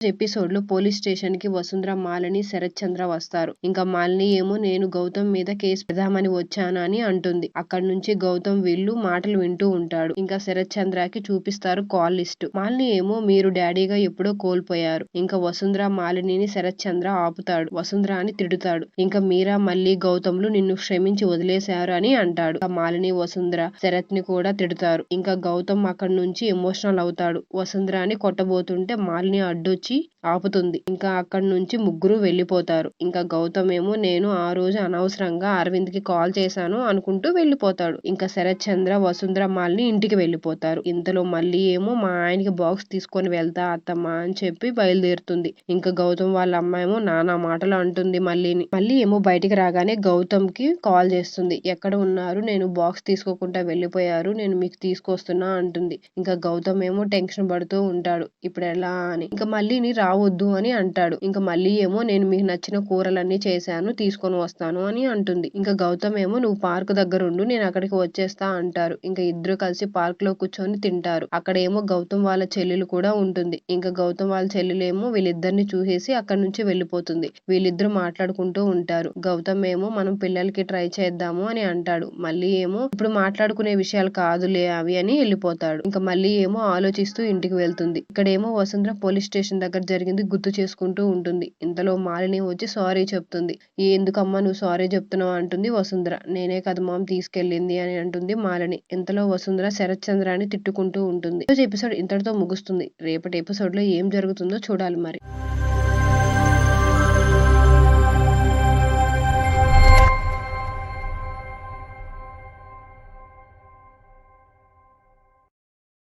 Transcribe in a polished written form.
Episode లో police station కి వసుంధర, మాలిని, శరత్ చంద్ర వస్తారు. ఇంకా మాలిని ఏమో నేను గౌతమ్ మీద కేసు పెడదామని వచ్చాను అని అంటుంది. అక్కడి నుంచి గౌతమ్ వీళ్ళు మాటలు వింటూ ఉంటాడు. ఇంకా శరత్ చంద్రకి చూపిస్తారు కాల్ లిస్ట్. మాలిని ఏమో మీరు డాడీగా ఎప్పుడో కోల్పోయారు. ఇంకా వసుంధర మాలినిని శరత్ చంద్ర ఆపుతాడు. వసుంధర అని తిడుతాడు. ఇంకా మీరా మళ్ళీ గౌతమ్లు నిన్ను క్షమించి వదిలేశారు అని అంటాడు. మాలిని వసుంధర శరత్ ని కూడా తిడుతారు. ఇంకా గౌతమ్ అక్కడి నుంచి ఎమోషనల్ అవుతాడు. వసుంధరని కొట్టబోతుంటే మాలిని అడ్డొచ్చి ఆపుతుంది. ఇంకా అక్కడి నుంచి ముగ్గురు వెళ్ళిపోతారు. ఇంకా గౌతమ్ ఏమో నేను ఆ రోజు అనవసరంగా అరవింద్ కి కాల్ చేశాను అనుకుంటూ వెళ్ళిపోతాడు. ఇంకా శరత్ చంద్ర, వసుంధర, మాలిని ఇంటికి వెళ్ళిపోతారు. ఇంతలో మళ్ళీ ఏమో మా ఆయనకి బాక్స్ తీసుకొని వెళ్తా అత్తమ్మ అని చెప్పి బయలుదేరుతుంది. ఇంకా గౌతమ్ వాళ్ళ అమ్మాయేమో నానా మాటలు అంటుంది. మళ్ళీ ఏమో బయటికి రాగానే గౌతమ్ కి కాల్ చేస్తుంది. ఎక్కడ ఉన్నారు, నేను బాక్స్ తీసుకోకుండా వెళ్ళిపోయారు, నేను మీకు తీసుకొస్తున్నా అంటుంది. ఇంకా గౌతమ్ ఏమో టెన్షన్ పడుతూ ఉంటాడు. ఇప్పుడు ఎలా అని. ఇంకా మళ్ళీని రావద్దు అని అంటాడు. ఇంకా మళ్ళీ ఏమో నేను మీకు నచ్చిన కూరలన్నీ చేశాను, తీసుకొని వస్తాను అని అంటుంది. ఇంకా గౌతమ్ ఏమో నువ్వు పార్క్ దగ్గర ఉండు, నేను అక్కడికి వచ్చేస్తా అంటారు. ఇంకా ఇద్దరు కలిసి పార్క్ లో కూర్చొని తింటారు. అక్కడ ఏమో గౌతమ్ వాళ్ళ చెల్లెలు కూడా ఉంటుంది. ఇంకా గౌతమ్ వాళ్ళ చెల్లెలేమో వీళ్ళిద్దరిని చూసేసి అక్కడి నుంచి వెళ్ళిపోతుంది. వీళ్ళిద్దరు మాట్లాడుకుంటూ ఉంటారు. గౌతమ్ ఏమో మనం పిల్లలకి ట్రై చేద్దాము అని అంటాడు. మళ్ళీ ఏమో ఇప్పుడు మాట్లాడుకునే విషయాలు కాదులే అవి అని వెళ్ళిపోతాడు. ఇంకా మళ్ళీ ఏమో ఆలోచిస్తూ ఇంటికి వెళ్తుంది. ఇక్కడేమో వసుంధర పోలీస్ స్టేషన్ దగ్గర జరిగింది గుర్తు చేసుకుంటూ ఉంటుంది. ఇంతలో మాలిని వచ్చి సారీ చెప్తుంది. ఎందుకమ్మా నువ్వు సారీ చెప్తున్నావు అంటుంది వసుంధర. నేనే కదా మామ్ తీసుకెళ్ళింది అని అంటుంది మాలిని. ఇంతలో వసుంధర శరత్ చంద్రాన్ని తిట్టుకుంటూ ఉంటుంది. ఈరోజు ఎపిసోడ్ ఇంతటితో ముగుస్తుంది. రేపటి ఎపిసోడ్ లో ఏం జరుగుతుందో చూడాలి మరి.